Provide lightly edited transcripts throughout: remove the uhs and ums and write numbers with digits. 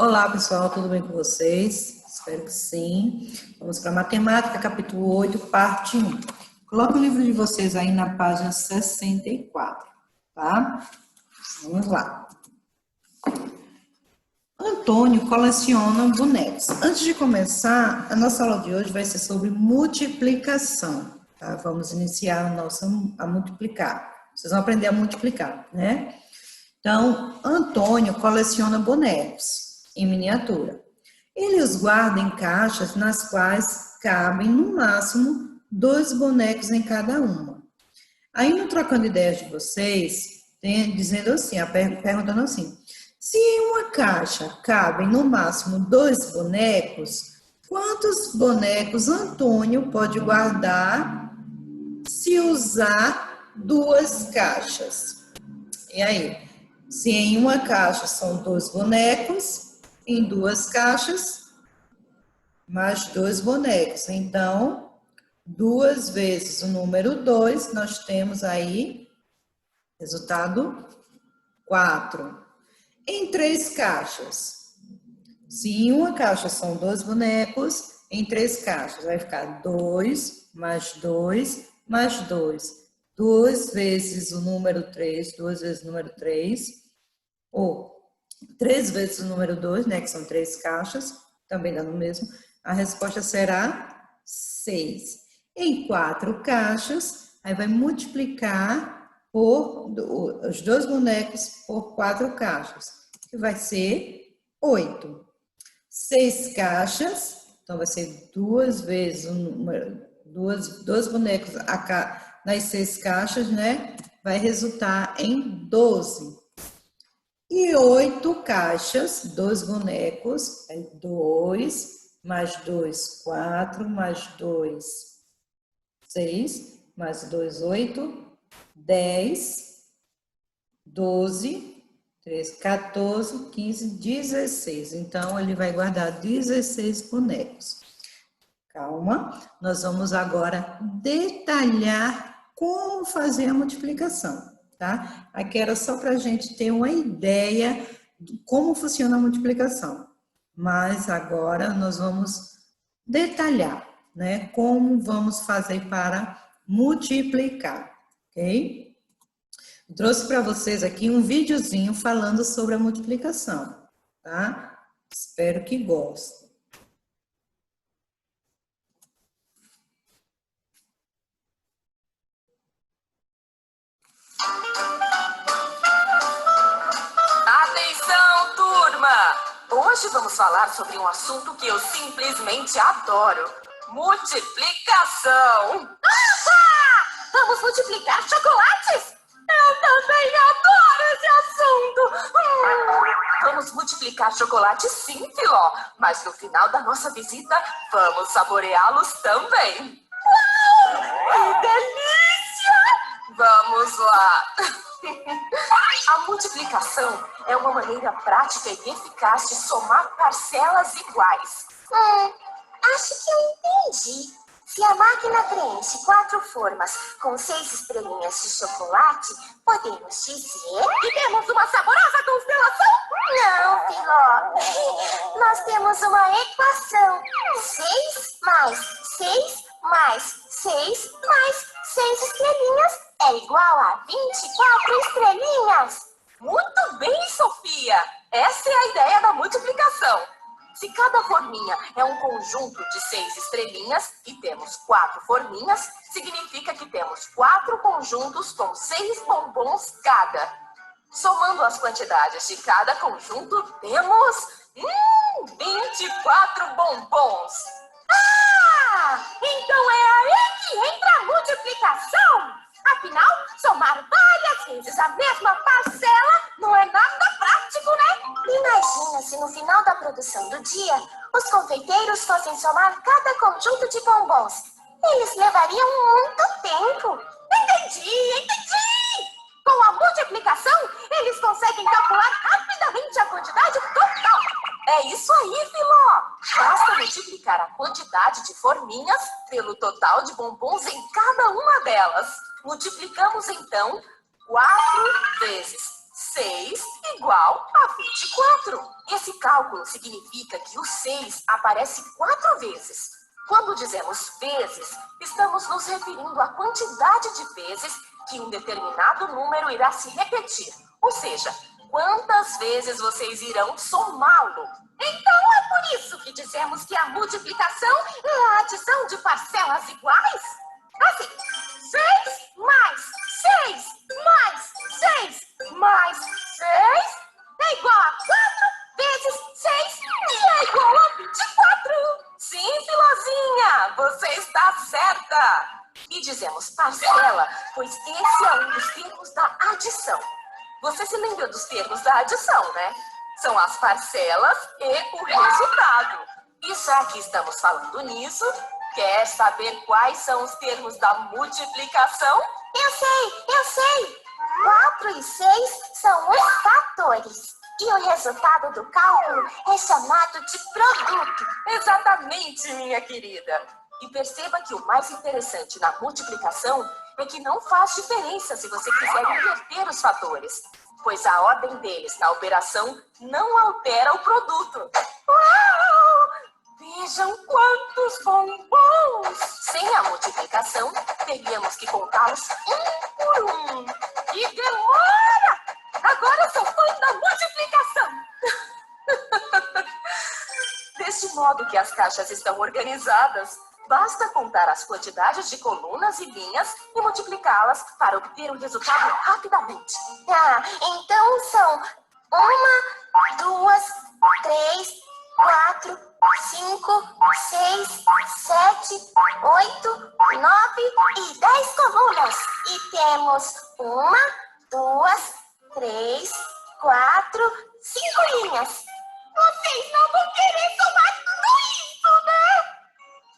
Olá, pessoal, tudo bem com vocês? Espero que sim. Vamos para Matemática, capítulo 8, parte 1. Coloca o livro de vocês aí na página 64, tá? Vamos lá. Antônio coleciona bonecos. Antes de começar, a nossa aula de hoje vai ser sobre multiplicação, tá? Vamos iniciar a multiplicar. Vocês vão aprender a multiplicar, né? Então, Antônio coleciona bonecos em miniatura. Ele os guarda em caixas nas quais cabem, no máximo, 2 bonecos em cada uma. Aí, no trocando ideias de vocês, dizendo assim, perguntando assim, se em uma caixa cabem, no máximo, 2 bonecos, quantos bonecos Antônio pode guardar se usar 2 caixas? E aí? Se em uma caixa são 2 bonecos, em 2 caixas, mais 2 bonecos. Então, 2 vezes o número 2, nós temos aí, resultado 4. Em 3 caixas, se em uma caixa são 2 bonecos, em 3 caixas vai ficar 2, mais 2, mais 2. 2 vezes o número 3, 2 vezes o número 3, ou 3 vezes o número 2, né, que são 3 caixas, também dá no mesmo, a resposta será 6. Em 4 caixas, aí vai multiplicar por os 2 bonecos por 4 caixas, que vai ser 8. 6 caixas, então vai ser 2 vezes o número, 2 bonecos nas 6 caixas, né, vai resultar em 12. E 8 caixas, 2 bonecos, 2, mais 2, 4, mais 2, 6, mais 2, 8, 10, 12, 13, 14, 15, 16. Então, ele vai guardar 16 bonecos. Calma, nós vamos agora detalhar como fazer a multiplicação. Tá? Aqui era só para a gente ter uma ideia de como funciona a multiplicação. Mas agora nós vamos detalhar, né? Como vamos fazer para multiplicar, ok? Eu trouxe para vocês aqui um videozinho falando sobre a multiplicação, tá? Espero que gostem. Atenção, turma! Hoje vamos falar sobre um assunto que eu simplesmente adoro: multiplicação! Vamos multiplicar chocolates? Eu também adoro esse assunto! Vamos multiplicar chocolates sim, Filó, mas no final da nossa visita vamos saboreá-los também. Uau! Que delícia! Vamos lá! A multiplicação é uma maneira prática e eficaz de somar parcelas iguais. Acho que eu entendi. Se a máquina preenche 4 formas com 6 estrelinhas de chocolate, podemos dizer que temos uma saborosa constelação? Não, Filó. Nós temos uma equação. 6 mais 6 mais 6 mais 6 estrelinhas é igual a 24 estrelinhas. Muito bem, Sofia! Essa é a ideia da multiplicação. Se cada forminha é um conjunto de 6 estrelinhas e temos 4 forminhas, significa que temos 4 conjuntos com 6 bombons cada. Somando as quantidades de cada conjunto, temos 24 bombons. Então é aí que entra a multiplicação. Afinal, somar várias vezes a mesma parcela não é nada prático, né? Imagina se no final da produção do dia, os confeiteiros fossem somar cada conjunto de bombons. Eles levariam muito tempo. Entendi! Com a multiplicação, eles conseguem calcular rapidamente a quantidade total. É isso aí, Filó! Basta multiplicar a quantidade de forminhas pelo total de bombons em cada uma delas. Multiplicamos, então, 4 vezes 6 igual a 24. Esse cálculo significa que o 6 aparece 4 vezes. Quando dizemos vezes, estamos nos referindo à quantidade de vezes que um determinado número irá se repetir. Ou seja, quantas vezes vocês irão somá-lo. Então é por isso que dizemos que a multiplicação é a adição de parcelas iguais? Assim, 6 mais 6 mais 6 mais 6 é igual a 4 vezes 6 e é igual a 24. Sim, Filozinha, você está certa. E dizemos parcela, pois esse é um dos termos da adição. Você se lembra dos termos da adição, né? São as parcelas e o resultado. E já que estamos falando nisso, quer saber quais são os termos da multiplicação? Eu sei. 4 e 6 são os fatores. E o resultado do cálculo é chamado de produto. Exatamente, minha querida. E perceba que o mais interessante na multiplicação é que não faz diferença se você quiser inverter os fatores, pois a ordem deles na operação não altera o produto. Uau! Vejam quantos bombons! Sem a multiplicação, teríamos que contá-los um por um. E demora! Agora sou fã da multiplicação! Deste modo que as caixas estão organizadas, basta contar as quantidades de colunas e linhas e multiplicá-las para obter o resultado rapidamente. Então são 1, 2, 3, 4, 5, 6, 7, 8, 9 e 10 colunas. E temos 1, 2, 3, 4, 5 linhas. Vocês não vão querer somar tudo isso, né?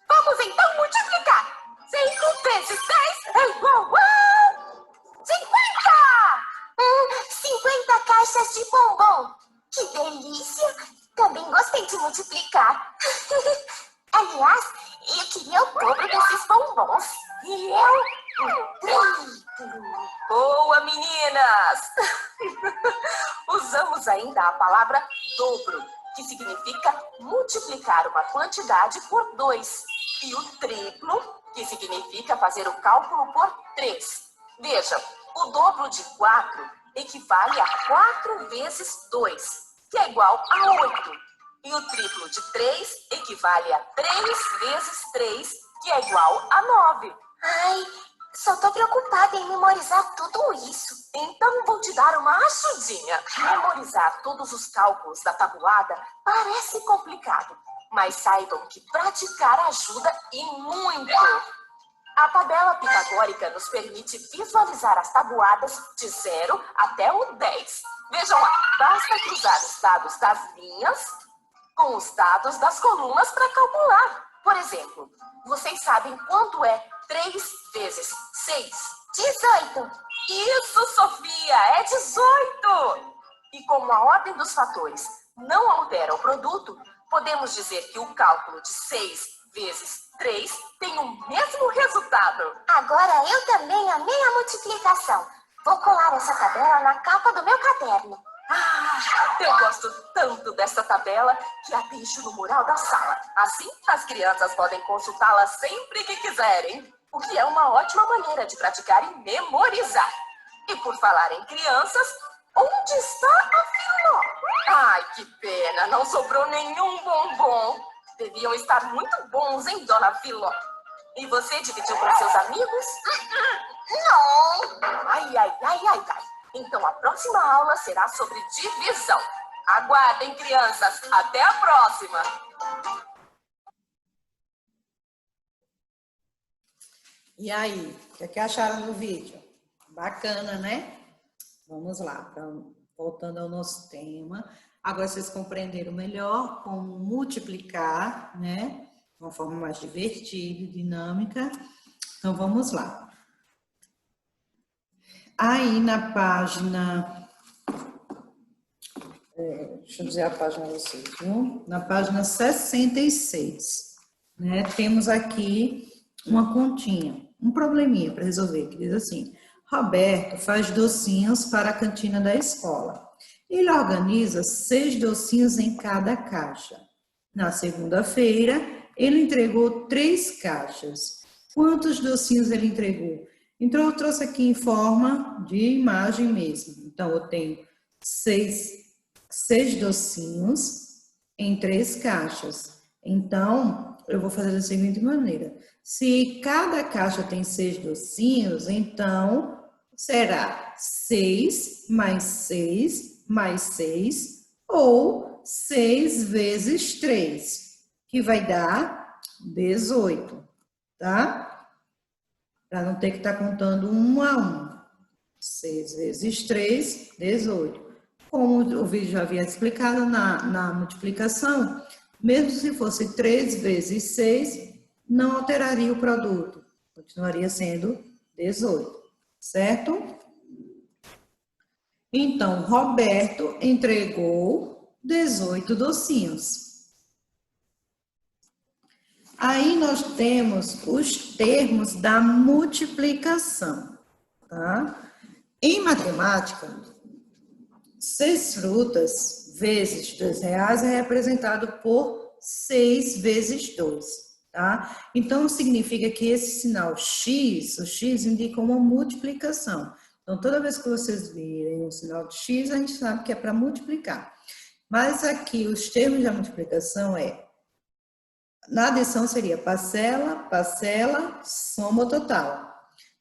Vamos então multiplicar. 5 vezes 10 é igual a 50! 50 caixas de bombom. Que delícia! Também gostei de multiplicar. Aliás, eu queria o dobro desses bombons. E eu, o triplo. Boa, meninas! Usamos ainda a palavra dobro, que significa multiplicar uma quantidade por 2. E o triplo, que significa fazer o cálculo por 3. Veja, o dobro de 4 equivale a 4 vezes 2, que é igual a 8. E o triplo de 3 equivale a 3 vezes 3, que é igual a 9. Ai, só tô preocupada em memorizar tudo isso. Então vou te dar uma ajudinha. Memorizar todos os cálculos da tabuada parece complicado, mas saibam que praticar ajuda e muito. A tabela pitagórica nos permite visualizar as tabuadas de 0 até o 10. Vejam lá, basta cruzar os dados das linhas com os dados das colunas para calcular. Por exemplo, vocês sabem quanto é 3 vezes 6? 18. Isso, Sofia, é 18! E como a ordem dos fatores não altera o produto, podemos dizer que o cálculo de 6 vezes 3 tem o mesmo resultado. Agora eu também amei a multiplicação. Vou colar essa tabela na capa do meu caderno. Eu gosto tanto dessa tabela que a deixo no mural da sala. Assim, as crianças podem consultá-la sempre que quiserem, o que é uma ótima maneira de praticar e memorizar. E por falar em crianças, onde está a Filó? Ai, que pena, não sobrou nenhum bombom. Deviam estar muito bons, hein, dona Filó? E você dividiu com seus amigos? Não. Ai. Então a próxima aula será sobre divisão. Aguardem, crianças. Até a próxima. E aí, o que acharam do vídeo? Bacana, né? Vamos lá, voltando ao nosso tema. Agora vocês compreenderam melhor como multiplicar, né? De uma forma mais divertida e dinâmica. Então, vamos lá. Aí na página... deixa eu dizer a página a vocês, viu? Na página 66, né? Temos aqui uma continha, um probleminha para resolver, que diz assim: Roberto faz docinhos para a cantina da escola. Ele organiza 6 docinhos em cada caixa. Na segunda-feira, ele entregou 3 caixas. Quantos docinhos ele entregou? Então, eu trouxe aqui em forma de imagem mesmo. Então, eu tenho 6 docinhos em 3 caixas. Então, eu vou fazer da seguinte maneira. Se cada caixa tem 6 docinhos, então será 6 mais 6 mais 6 ou 6 vezes 3, que vai dar 18, tá? Para não ter que estar contando um a um. 6 vezes 3, 18. Como o vídeo já havia explicado na multiplicação, mesmo se fosse 3 vezes 6, não alteraria o produto. Continuaria sendo 18, certo? Então, Roberto entregou 18 docinhos. Aí nós temos os termos da multiplicação, tá? Em matemática, 6 frutas vezes R$2 é representado por 6 vezes 2, tá? Então, significa que esse sinal X, o X indica uma multiplicação. Então, toda vez que vocês virem um sinal de X, a gente sabe que é para multiplicar. Mas aqui, os termos da multiplicação na adição seria parcela, parcela, soma total.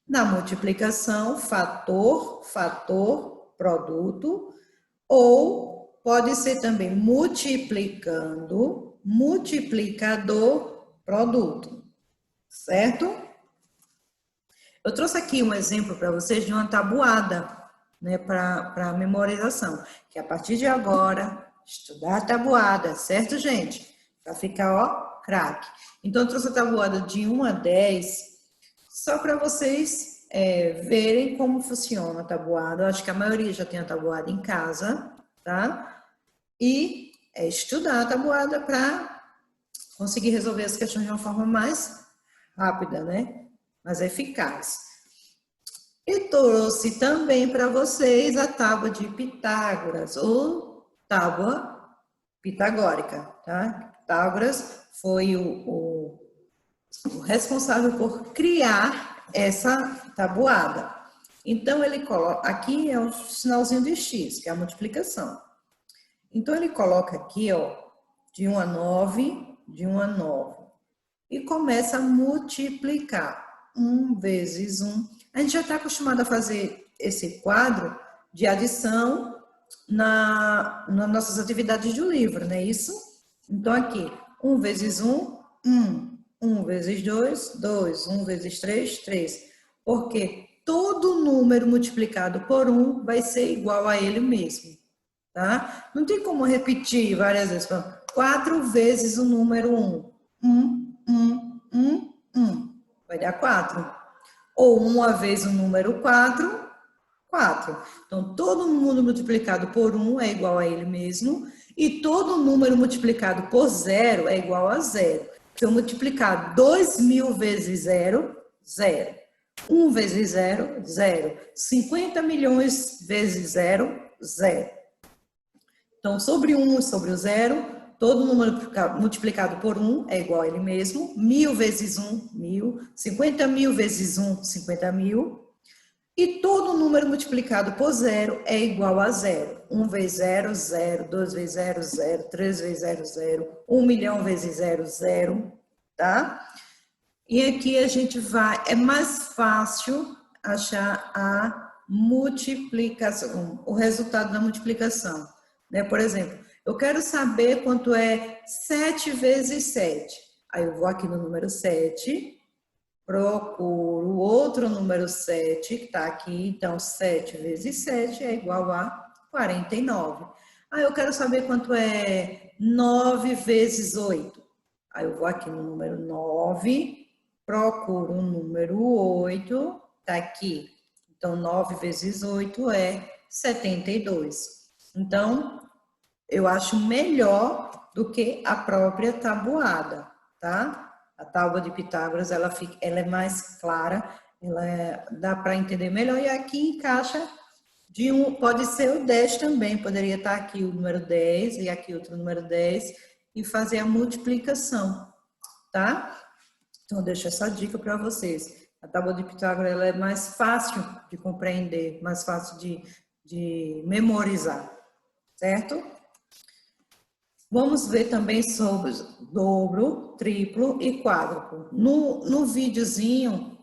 Na multiplicação, fator, fator, produto, ou pode ser também multiplicando, multiplicador, produto, certo? Eu trouxe aqui um exemplo para vocês de uma tabuada, né, para memorização, que a partir de agora, estudar a tabuada, certo, gente? Para ficar, ó, craque. Então, eu trouxe a tabuada de 1 a 10, só para vocês verem como funciona a tabuada. Eu acho que a maioria já tem a tabuada em casa, tá? E estudar a tabuada para conseguir resolver as questões de uma forma mais rápida, né? Mais eficaz. E trouxe também para vocês a tábua de Pitágoras, ou tábua pitagórica, tá? Pitágoras foi o responsável por criar essa tabuada. Então, ele coloca, aqui é o sinalzinho de X, que é a multiplicação. Então, ele coloca aqui, ó, de 1 a 9, de 1 a 9. E começa a multiplicar. 1 vezes 1. A gente já está acostumado a fazer esse quadro de adição nas nossas atividades do livro, não é isso? Então, aqui, 1 vezes 1, 1. 1 vezes 2, 2. 1 vezes 3, 3. Porque todo número multiplicado por 1 vai ser igual a ele mesmo, tá? Não tem como repetir várias vezes. 4 vezes o número 1. 1. Vai dar 4. Ou 1 vezes o número 4, 4. Então, todo número multiplicado por 1 é igual a ele mesmo. E todo número multiplicado por 0 é igual a 0. Se eu multiplicar 2.000 vezes 0, 0. 1 vezes 0, 0. 50 milhões vezes 0, 0. Então, sobre 1 e sobre o 0, todo número multiplicado por 1 é igual a ele mesmo. 1.000 vezes 1, 1.000. 50.000 vezes 1, 50.000. E todo número multiplicado por 0 é igual a 0. 1 vezes 0, 0. 2 vezes 0, 0. 3 vezes 0, 0. 1 milhão vezes 0, 0. Tá? E aqui a gente vai... É mais fácil achar a multiplicação, o resultado da multiplicação. Né? Por exemplo, eu quero saber quanto é 7 vezes 7. Aí eu vou aqui no número 7... Procuro o outro número 7, que está aqui. Então, 7 vezes 7 é igual a 49. Aí eu quero saber quanto é 9 vezes 8. Aí eu vou aqui no número 9, procuro o número 8, está aqui. Então, 9 vezes 8 é 72. Então, eu acho melhor do que a própria tabuada, tá? A tábua de Pitágoras, ela é mais clara, dá para entender melhor. E aqui encaixa pode ser o 10 também, poderia estar aqui o número 10 e aqui outro número 10 e fazer a multiplicação, tá? Então, eu deixo essa dica para vocês. A tábua de Pitágoras ela é mais fácil de compreender, mais fácil de memorizar, certo? Vamos ver também sobre dobro, triplo e quádruplo. No videozinho,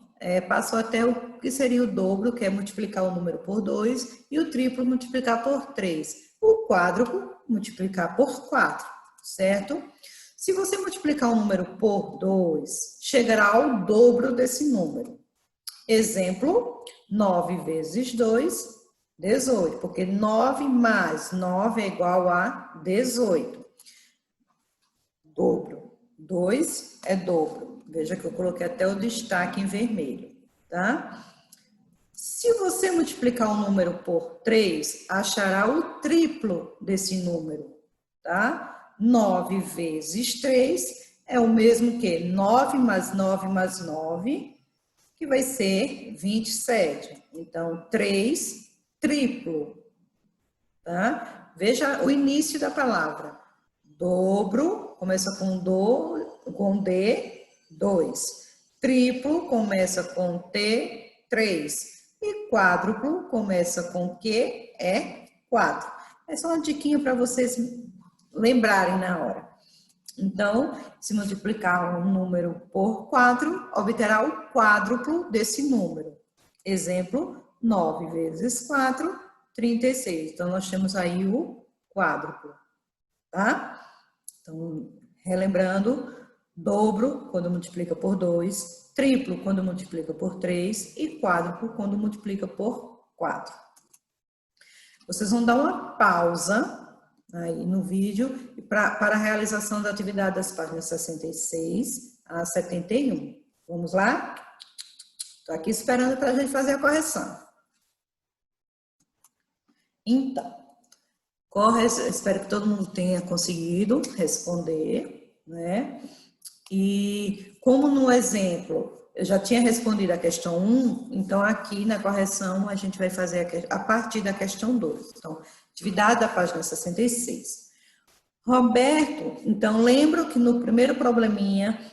passou até o que seria o dobro, que é multiplicar o número por 2, e o triplo multiplicar por 3. O quádruplo multiplicar por 4, certo? Se você multiplicar um número por 2, chegará ao dobro desse número. Exemplo, 9 vezes 2, 18, porque 9 mais 9 é igual a 18. Dobro. 2 é dobro. Veja que eu coloquei até o destaque em vermelho, tá? Se você multiplicar um número por 3, achará o triplo desse número, tá? 9 vezes 3 é o mesmo que 9 mais 9 mais 9, que vai ser 27. Então, 3 triplo, tá? Veja o início da palavra. Dobro, começa com D, 2. Triplo, começa com T, 3. E quádruplo, começa com Q, é 4. Essa é uma diquinha para vocês lembrarem na hora. Então, se multiplicar um número por 4, obterá o quádruplo desse número. Exemplo, 9 vezes 4, 36. Então, nós temos aí o quádruplo, tá? Então, relembrando, dobro quando multiplica por 2, triplo quando multiplica por 3 e quádruplo quando multiplica por 4. Vocês vão dar uma pausa aí no vídeo para a realização da atividade das páginas 66 a 71. Vamos lá? Estou aqui esperando para a gente fazer a correção. Então, espero que todo mundo tenha conseguido responder, né? E como no exemplo eu já tinha respondido a questão 1, então aqui na correção a gente vai fazer a partir da questão 2. Então, atividade da página 66. Roberto, então lembro que no primeiro probleminha,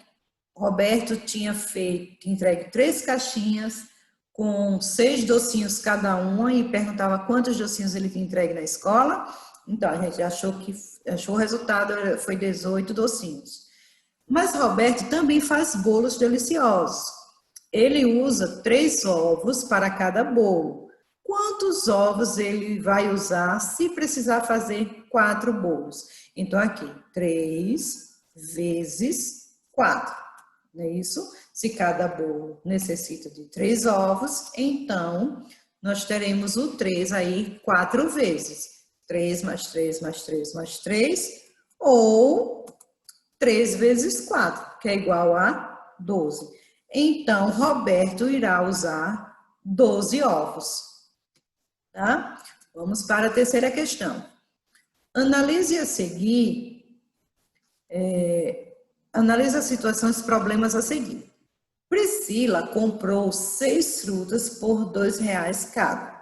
Roberto tinha entregue 3 caixinhas com 6 docinhos cada uma e perguntava quantos docinhos ele tinha entregue na escola. Então, a gente achou o resultado foi 18 docinhos. Mas Roberto também faz bolos deliciosos. Ele usa 3 ovos para cada bolo. Quantos ovos ele vai usar se precisar fazer 4 bolos? Então, aqui, 3 vezes 4. Não é isso? Se cada bolo necessita de 3 ovos, então, nós teremos o 3 aí 4 vezes. 3 mais 3 mais 3 mais 3, ou 3 vezes 4, que é igual a 12. Então, Roberto irá usar 12 ovos. Tá? Vamos para a terceira questão. Analise a seguir, analisa as situações e problemas a seguir. Priscila comprou 6 frutas por R$2 cada.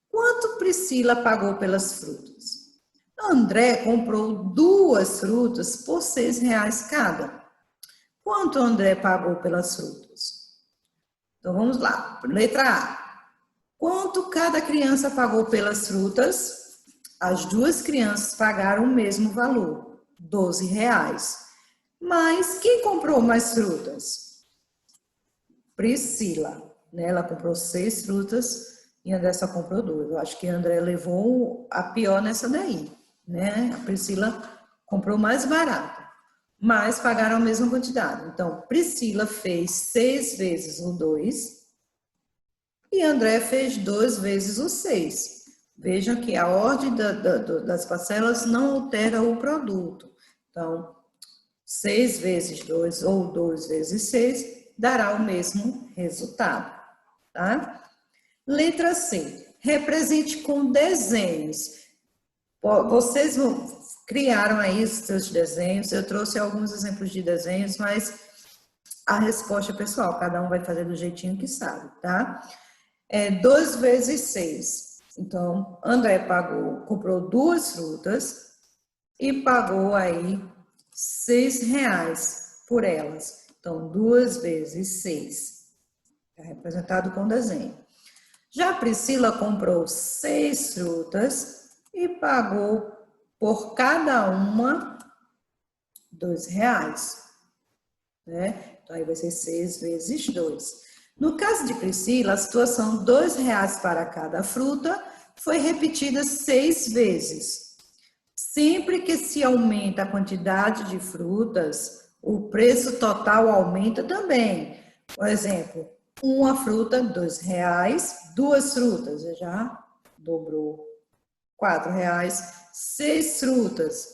Quanto Priscila pagou pelas frutas? André comprou 2 frutas por R$6 cada. Quanto André pagou pelas frutas? Então, vamos lá. Letra A. Quanto cada criança pagou pelas frutas? As 2 crianças pagaram o mesmo valor, R$12. Mas quem comprou mais frutas? Priscila. Ela comprou 6 frutas e André só comprou 2. Eu acho que André levou a pior nessa daí, né? A Priscila comprou mais barato, mas pagaram a mesma quantidade. Então, Priscila fez 6 vezes o 2 e André fez 2 vezes o 6. Vejam que a ordem das parcelas não altera o produto. Então, 6 vezes 2 ou 2 vezes 6 dará o mesmo resultado, tá? Letra C. Represente com desenhos. Vocês criaram aí os seus desenhos. Eu trouxe alguns exemplos de desenhos, mas a resposta pessoal, cada um vai fazer do jeitinho que sabe, tá? 2 vezes 6. Então, André comprou 2 frutas e pagou aí R$6 por elas. Então, 2 vezes 6. Está representado com desenho. Já a Priscila comprou 6 frutas e pagou por cada uma R$2, né? Então, aí vai ser 6 vezes 2. No caso de Priscila, a situação R$2 para cada fruta foi repetida 6 vezes. Sempre que se aumenta a quantidade de frutas, o preço total aumenta também. Por exemplo, uma fruta, R$2, 2 frutas, já dobrou, R$4, 6 frutas,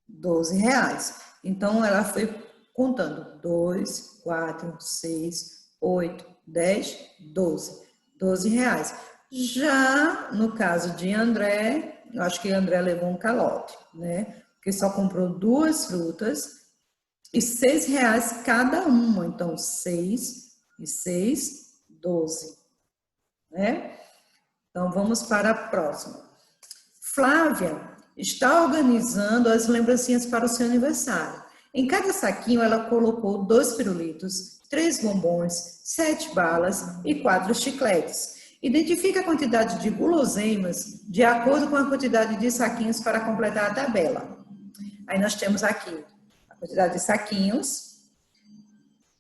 R$12. Então, ela foi contando 2, 4, 6, 8, 10, 12. R$12. Já no caso de André, eu acho que André levou um calote, né? Porque só comprou 2 frutas e R$6 cada uma. Então, 6 e 6, 12. Né? Então, vamos para a próxima. Flávia está organizando as lembrancinhas para o seu aniversário. Em cada saquinho, ela colocou 2 pirulitos, 3 bombons, 7 balas e 4 chicletes. Identifique a quantidade de guloseimas de acordo com a quantidade de saquinhos para completar a tabela. Aí nós temos aqui a quantidade de saquinhos,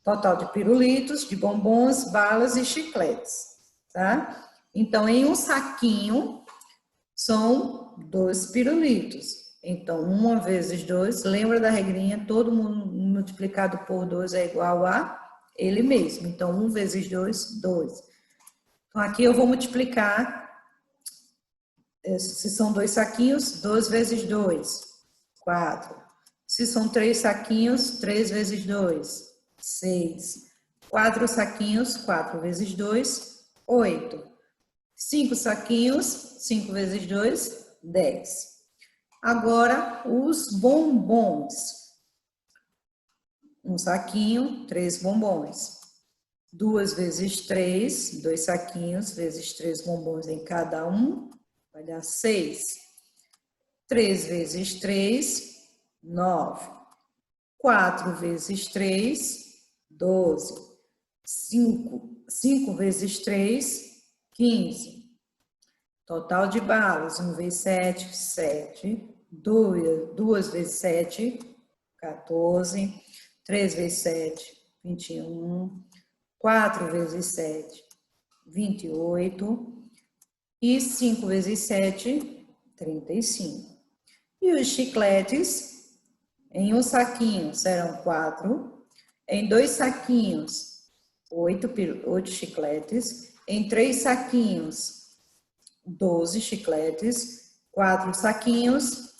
total de pirulitos, de bombons, balas e chicletes, tá? Então, em um saquinho, são 2 pirulitos. Então, 1 vezes 2, lembra da regrinha, todo mundo multiplicado por 2 é igual a ele mesmo. Então, 1 vezes 2, 2. Então, aqui eu vou multiplicar, se são 2 saquinhos, 2 vezes 2, 4. Se são 3 saquinhos, 3 vezes 2, 6. 4 saquinhos, 4 vezes 2, 8. 5 saquinhos, 5 vezes 2, 10. Agora, os bombons. Um saquinho, 3 bombons. 2 vezes 3, 2 saquinhos, vezes 3 bombons em cada um, vai dar 6. 3 vezes 3, 9. 4 vezes 3, 12. 5 vezes 3, 15. Total de balas, 1 vezes 7, 7. 2 vezes 7, 14. 3 vezes 7, 21. 4 vezes 7, 28. E 5 vezes 7, 35. E os chicletes, em um saquinho serão 4. Em 2 saquinhos, 8 chicletes. Em 3 saquinhos, 12 chicletes. 4 saquinhos,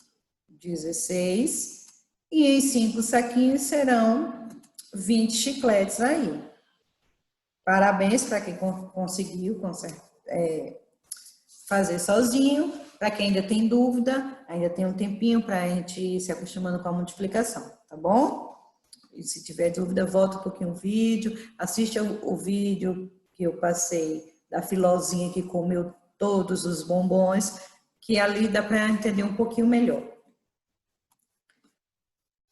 16. E em 5 saquinhos serão 20 chicletes aí. Parabéns para quem conseguiu fazer sozinho. Para quem ainda tem dúvida, ainda tem um tempinho para a gente ir se acostumando com a multiplicação, tá bom? E se tiver dúvida, volta um pouquinho o vídeo, assiste o vídeo que eu passei da Filozinha que comeu todos os bombons, que ali dá para entender um pouquinho melhor.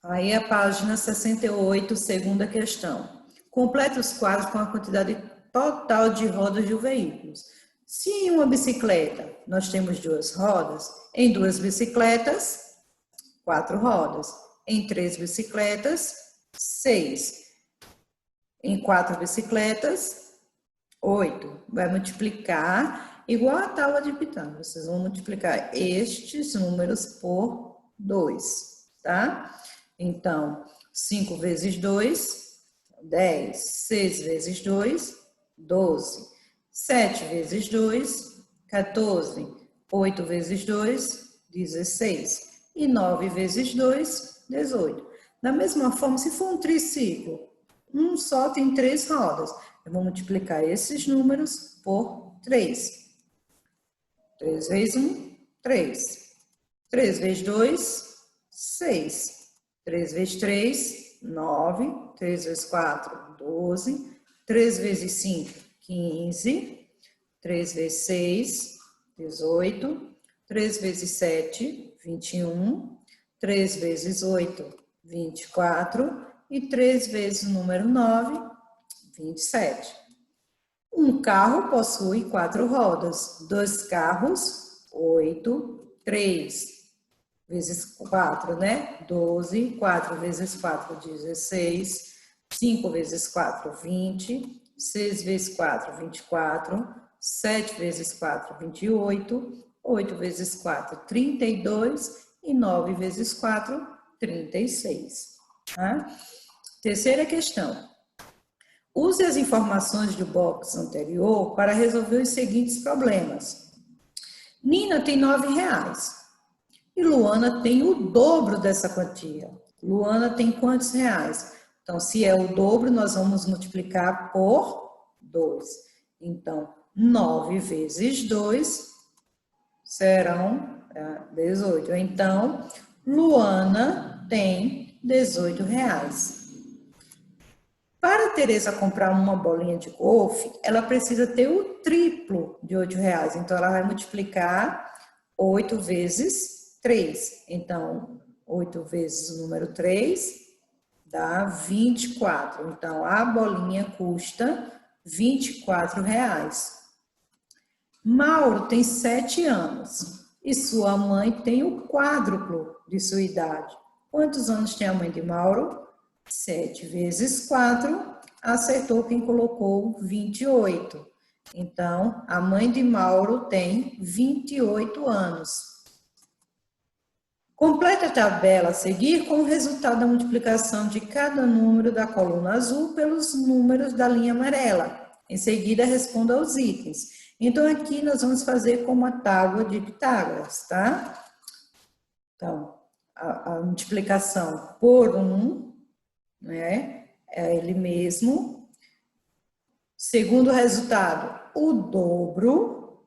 Aí a página 68, segunda questão. Complete os quadros com a quantidade total de rodas do veículo. Se em uma bicicleta nós temos 2 rodas, em 2 bicicletas, 4 rodas. Em 3 bicicletas, 6. Em 4 bicicletas, 8. Vai multiplicar igual a tábua de pitanga. Vocês vão multiplicar estes números por 2, tá? Então, 5 vezes 2, 10. 6 vezes 2, 12. 7 vezes 2, 14. 8 vezes 2, 16. E 9 vezes 2, 18. Da mesma forma, se for um triciclo, um só tem 3 rodas. Eu vou multiplicar esses números por 3. 3 vezes 1, 3. 3 vezes 2, 6. 3 vezes 3, 9. 3 vezes 4, 12. 3 vezes 5, 15. 3 vezes 6, 18. 3 vezes 7, 21. 3 vezes 8, 24. E 3 vezes o número 9, 27. Um carro possui 4 rodas. 2 carros, 8. 3 vezes 4, né? 12. 4 vezes 4, 16. 5 vezes 4, 20. 6 vezes 4, 24. 7 vezes 4, 28. 8 vezes 4, 32. E 9 vezes 4, 36. Tá? Terceira questão. Use as informações do box anterior para resolver os seguintes problemas. Nina tem R$9 e Luana tem o dobro dessa quantia. Luana tem quantos reais? Então, se é o dobro, nós vamos multiplicar por 2. Então, 9 vezes 2 serão 18. Então, Luana tem R$18. Para a Tereza comprar uma bolinha de golfe, ela precisa ter o triplo de R$8. Então, ela vai multiplicar 8 vezes 3. Então, 8 vezes o número 3 dá 24. Então, a bolinha custa R$24. Mauro tem 7 anos e sua mãe tem o quádruplo de sua idade. Quantos anos tem a mãe de Mauro? 7 vezes 4, acertou quem colocou 28. Então, a mãe de Mauro tem 28 anos. Complete a tabela a seguir com o resultado da multiplicação de cada número da coluna azul pelos números da linha amarela. Em seguida, responda aos itens. Então, aqui nós vamos fazer como a tábua de Pitágoras, tá? Então, a multiplicação por 1, né? É ele mesmo. Segundo resultado, o dobro.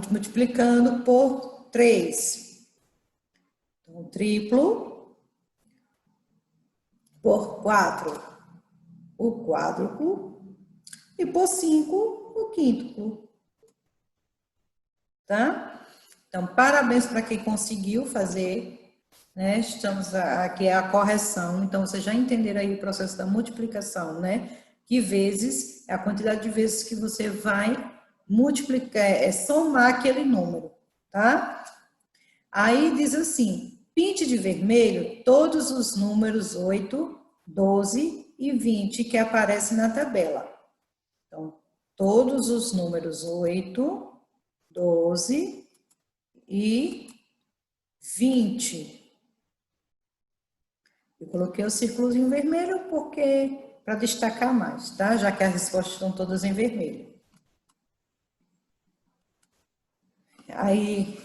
Multiplicando por 3. Então, triplo. Por 4, o quádruplo. E por 5, o quíntuplo. Tá? Então, parabéns para quem conseguiu fazer. Né? Estamos aqui é a correção, então vocês já entenderam aí o processo da multiplicação, né? Que vezes é a quantidade de vezes que você vai multiplicar, somar aquele número, tá? Aí diz assim, pinte de vermelho todos os números 8, 12 e 20 que aparecem na tabela. Então, todos os números 8, 12 e 20. Eu coloquei o círculozinho vermelho porque para destacar mais, tá? Já que as respostas estão todas em vermelho. Aí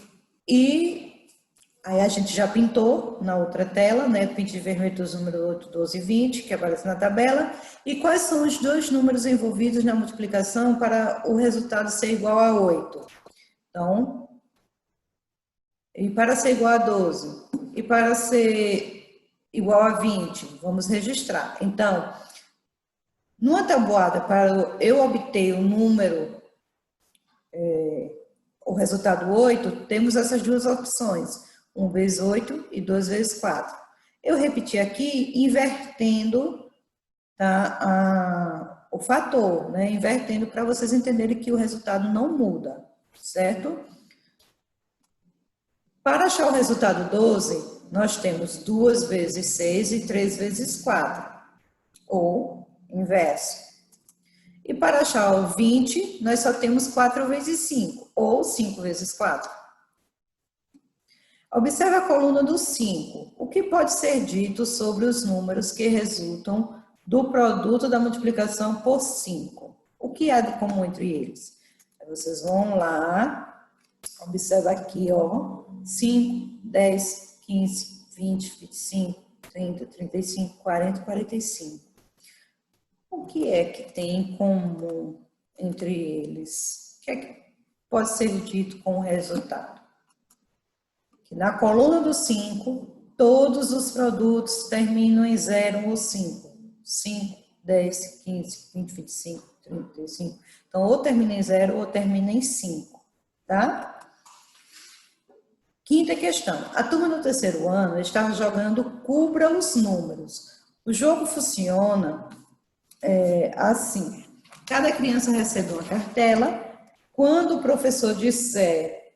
a gente já pintou na outra tela, né? Pinte de vermelho os números 8, 12 e 20, que aparecem na tabela. E quais são os dois números envolvidos na multiplicação para o resultado ser igual a 8? Então, e para ser igual a 12? E para ser igual a 20, vamos registrar. Então, numa tabuada, para eu obter o número, o resultado 8, temos essas duas opções, 1 vezes 8 e 2 vezes 4. Eu repeti aqui, invertendo tá, o fator, né? Invertendo para vocês entenderem que o resultado não muda, certo? Para achar o resultado 12, nós temos 2 vezes 6 e 3 vezes 4, ou inverso. E para achar o 20, nós só temos 4 vezes 5, ou 5 vezes 4. Observe a coluna do 5. O que pode ser dito sobre os números que resultam do produto da multiplicação por 5? O que há de comum entre eles? Vocês vão lá, observa aqui, ó. 5, 10, 15, 20, 25, 30, 35, 40, 45. O que é que tem em comum entre eles? O que é que pode ser dito com o resultado? Que na coluna do 5, todos os produtos terminam em 0 ou 5. 5, 10, 15, 20, 25, 35. Então, ou termina em 0 ou termina em 5, tá? Quinta questão. A turma do terceiro ano estava jogando Cubra os Números. O jogo funciona assim. Cada criança recebe uma cartela. Quando o professor disser,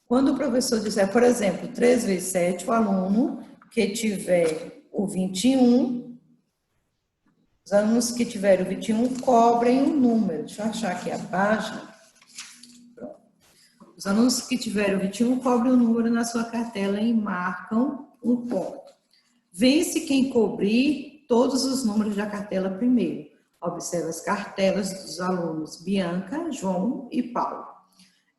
por exemplo, 3 vezes 7, o aluno que tiver o 21, os alunos que tiverem o 21 cobrem o número. Deixa eu achar aqui a página. Pronto. Os alunos que tiverem o 21 cobrem o número na sua cartela e marcam um ponto. Vence quem cobrir todos os números da cartela primeiro. Observe as cartelas dos alunos Bianca, João e Paulo.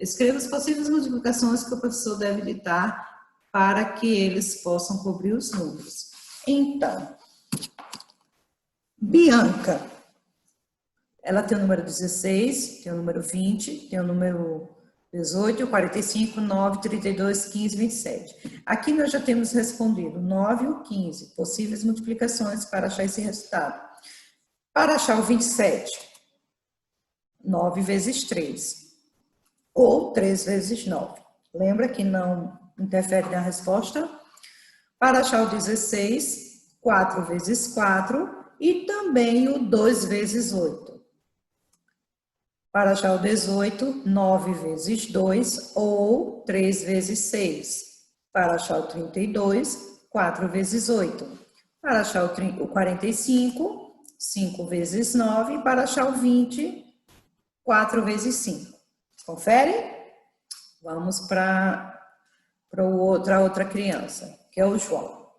Escreva as possíveis multiplicações que o professor deve ditar para que eles possam cobrir os números. Então, Bianca, ela tem o número 16, tem o número 20, tem o número 18, 45, 9, 32, 15, 27. Aqui nós já temos respondido 9 ou 15, possíveis multiplicações para achar esse resultado. Para achar o 27, 9 vezes 3, ou 3 vezes 9. Lembra que não interfere na resposta? Para achar o 16, 4 vezes 4, e também o 2 vezes 8. Para achar o 18, 9 vezes 2, ou 3 vezes 6. Para achar o 32, 4 vezes 8. Para achar o 45, 5 vezes 9. E para achar o 20, 4 vezes 5. Confere? Vamos para outra criança, que é o João.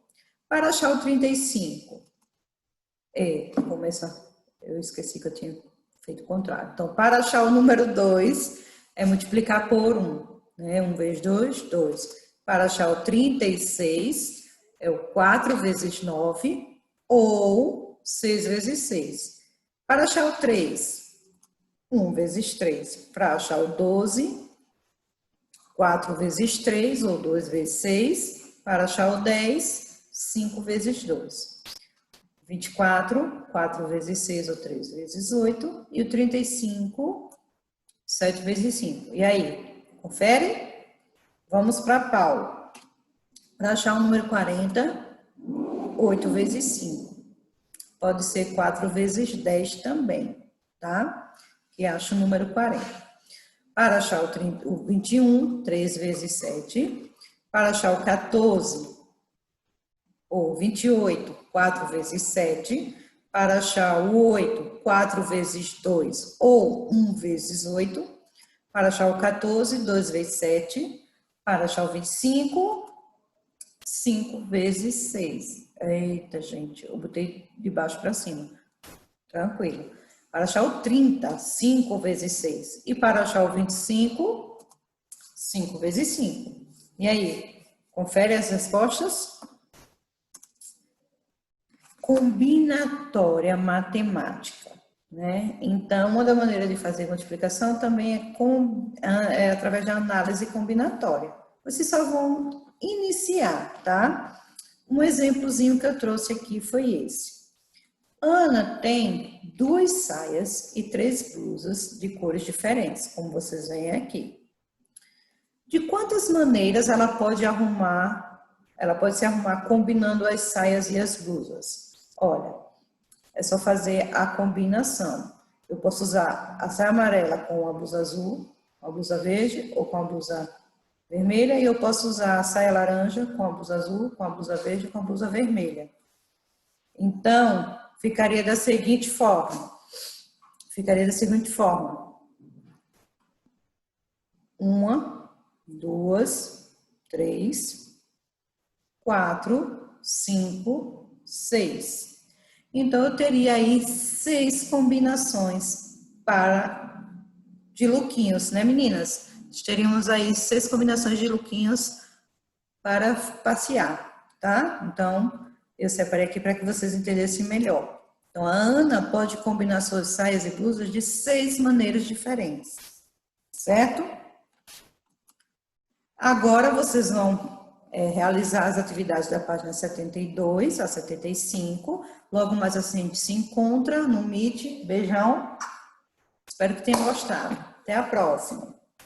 Para achar o 35, eu esqueci que eu tinha feito o contrário. Então, para achar o número 2, é multiplicar por 1. Né? 1 vezes 2, 2. Para achar o 36, é o 4 vezes 9, ou 6 vezes 6. Para achar o 3, 1 vezes 3. Para achar o 12, 4 vezes 3, ou 2 vezes 6. Para achar o 10, 5 vezes 2. 24, 4 vezes 6, ou 3 vezes 8. E o 35, 7 vezes 5. E aí, confere? Vamos para Paulo. Para achar o número 40, 8 vezes 5. Pode ser 4 vezes 10 também, tá? Que acha o número 40. Para achar o 21, 3 vezes 7. Para achar o 14, ou 28, 4 vezes 7. Para achar o 8, 4 vezes 2, ou 1 vezes 8. Para achar o 14, 2 vezes 7. Para achar o 25, 5 vezes 6. Eita, gente, eu botei de baixo para cima. Tranquilo. Para achar o 30, 5 vezes 6. E para achar o 25, 5 vezes 5. E aí, confere as respostas? Combinatória matemática, né? Então, uma das maneiras de fazer multiplicação também é através da análise combinatória. Vocês só vão iniciar, tá? Um exemplozinho que eu trouxe aqui foi esse. Ana tem 2 saias e 3 blusas de cores diferentes, como vocês veem aqui. De quantas maneiras ela pode se arrumar combinando as saias e as blusas? Olha, é só fazer a combinação. Eu posso usar a saia amarela com a blusa azul, a blusa verde ou com a blusa vermelha, e eu posso usar a saia laranja com a blusa azul, com a blusa verde e com a blusa vermelha. Então, ficaria da seguinte forma. 1, 2, 3, 4, 5, 6. Então, eu teria aí 6 combinações de lookinhos, né, meninas? Teríamos aí 6 combinações de lookinhos para passear, tá? Então, eu separei aqui para que vocês entendessem melhor. Então, a Ana pode combinar suas saias e blusas de 6 maneiras diferentes, certo? Agora, vocês vão realizar as atividades da página 72 a 75. Logo mais assim, a gente se encontra no Meet. Beijão. Espero que tenham gostado. Até a próxima.